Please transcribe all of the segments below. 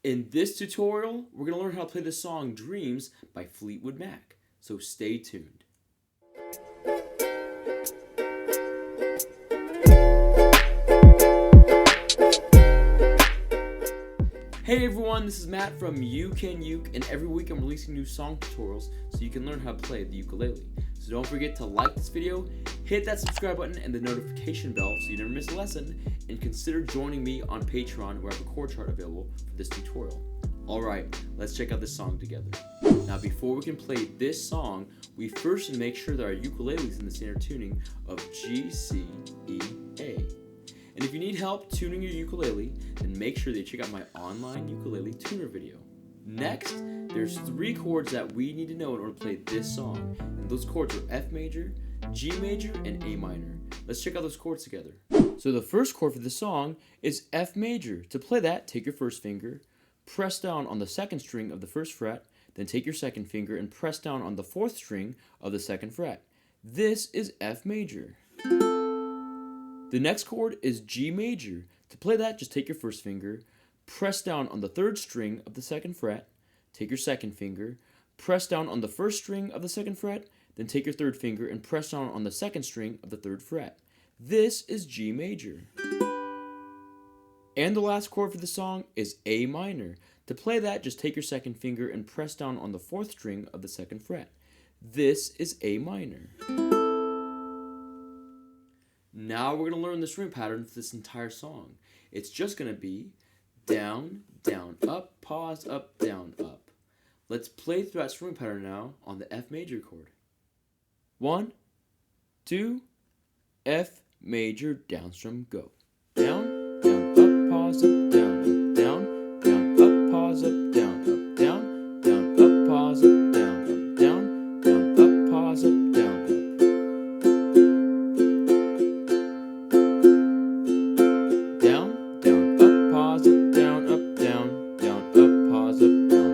In this tutorial, we're going to learn how to play the song Dreams by Fleetwood Mac, so stay tuned. Hey everyone, this is Matt from You Can Uke, and every week I'm releasing new song tutorials so you can learn how to play the ukulele. So don't forget to like this video, hit that subscribe button and the notification bell so you never miss a lesson, and consider joining me on Patreon where I have a chord chart available for this tutorial. Alright, let's check out this song together. Now before we can play this song, we first should make sure that our ukulele is in the standard tuning of G, C, E, A. And if you need help tuning your ukulele, then make sure that you check out my online ukulele tuner video. Next, there's 3 chords that we need to know in order to play this song, and those chords are F major, G major, and A minor. Let's check out those chords together. So the first chord for this song is F major. To play that, take your first finger, press down on the 2nd string of the 1st fret, then take your 2nd finger and press down on the 4th string of the 2nd fret. This is F major. The next chord is G major. To play that, just take your 1st finger, press down on the 3rd string of the 2nd fret, take your 2nd finger, press down on the 1st string of the 2nd fret, then take your 3rd finger and press down on the 2nd string of the 3rd fret. This is G major. And the last chord for the song is A minor. To play that, just take your 2nd finger and press down on the 4th string of the 2nd fret. This is A minor. Now we're going to learn the strumming pattern for this entire song. It's just going to be down, down, up, pause, up, down, up. Let's play through that strumming pattern now on the F major chord. 1, 2, F major, down strum, go. Down, down, up, pause, up, down, down, down, up, pause, up, down, down, down, up, pause, up, down, down, down, up, pause, up, down, down, down, up, pause, up, down, up, pause, up, down,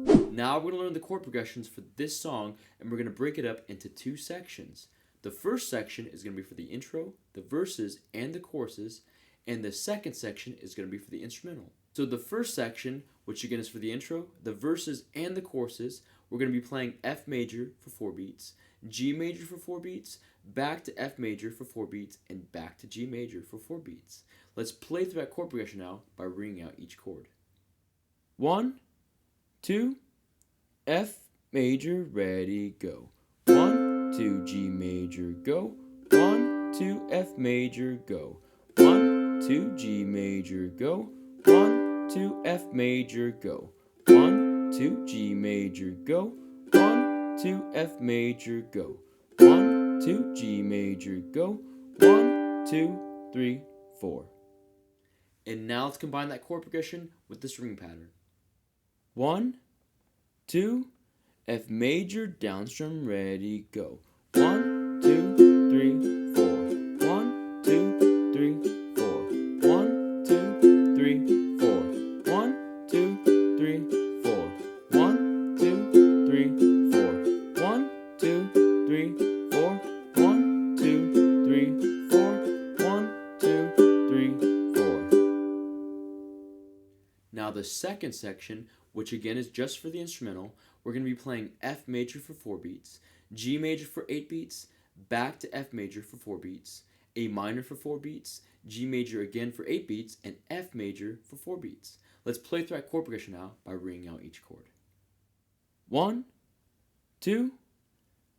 up. Now we're going to learn the chord progressions for this song, and we're going to break it up into 2 sections. The first section is going to be for the intro, the verses, and the choruses, and the second section is going to be for the instrumental. So the first section, which again is for the intro, the verses, and the choruses, we're going to be playing F major for 4 beats, G major for 4 beats, back to F major for 4 beats, and back to G major for 4 beats. Let's play through that chord progression now by ringing out each chord. 1, 2, F major, ready, go. 1, 2, G major, go. 1, 2, F major, go. 1, 2, G major, go. 1, 2, F major, go. 1, 2, G major, go. 1, 2, F major, go. 1, 2, G major, go. 1, 2, 3, 4. And now let's combine that chord progression with the strumming pattern. 1, 2, F major, down strum, ready, go. 1, 2, 3, 4. 1, 2, 3, 4. 1, 2, 3, 4. 1, 2, 3, 4. 1, 2, 3, 4. 1, 2, 3, 4. 1, 2, 3, 4. 1, 2, 3, 4. Now the second section, which again is just for the instrumental, we're going to be playing F major for 4 beats, G major for 8 beats, back to F major for 4 beats, A minor for 4 beats, G major again for 8 beats, and F major for 4 beats. Let's play through that chord progression now by ringing out each chord. 1, 2,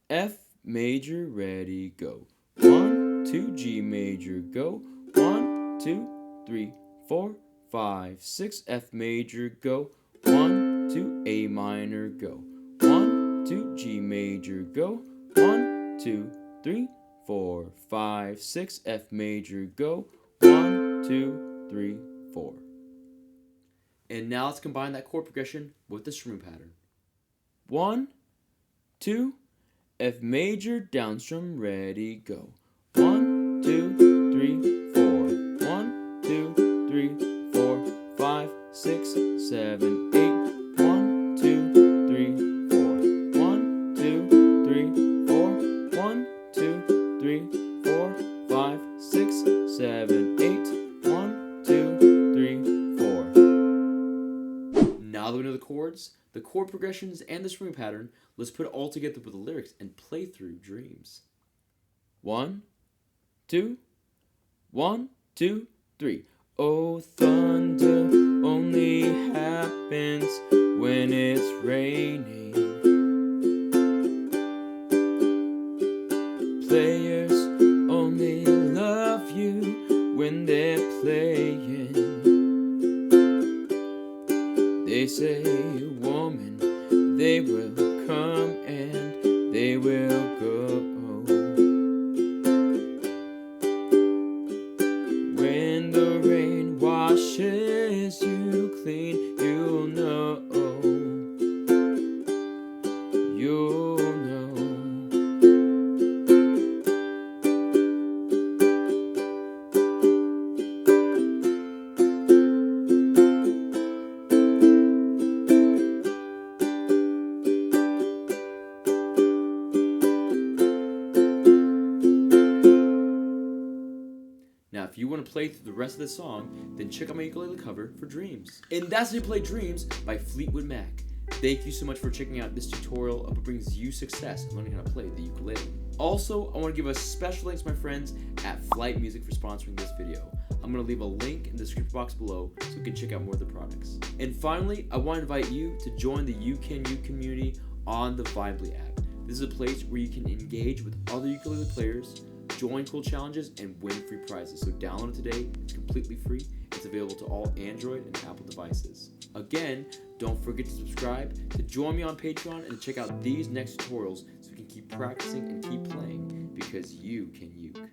F major, ready, go. 1, 2, G major, go. 1, 2, 3, 4, 5, 6, F major, go. 1, 2, A minor, go. 1, 2, G major, go. 1, 2, 3, 4, 5, 6, F major, go. 1, 2, 3, 4. And now let's combine that chord progression with the strumming pattern. 1, 2, F major, down strum, ready, go. 1, 2, 3, 4. 1, 2, 3, 4, 5, 6, 7, 8. 1, 2, 3, 4. 1, 2, 3, 4. 1, 2, 3, 4, 5, 6, 7, 8. 1, 2, 3, 4. Now that we know the chords, the chord progressions, and the strumming pattern, let's put it all together with the lyrics and play through Dreams. 1, 2, 1, 2, 3. Oh, thunder only happens when it's raining. Players only love you when they're playing. They say, woman, they will come and they will go. When the rain washes you clean, you'll know. You'll know. Now, if you want to play through the rest of the song, then check out my ukulele cover for Dreams. And that's how you play Dreams by Fleetwood Mac. Thank you so much for checking out this tutorial of what brings you success in learning how to play the ukulele. Also, I want to give a special thanks to my friends at Flight Music for sponsoring this video. I'm going to leave a link in the description box below so you can check out more of the products. And finally, I want to invite you to join the You Can You community on the Vibely app. This is a place where you can engage with other ukulele players, join cool challenges, and win free prizes. So download it today. It's completely free. It's available to all Android and Apple devices. Again, don't forget to subscribe, to join me on Patreon, and to check out these next tutorials so you can keep practicing and keep playing, because you can uke.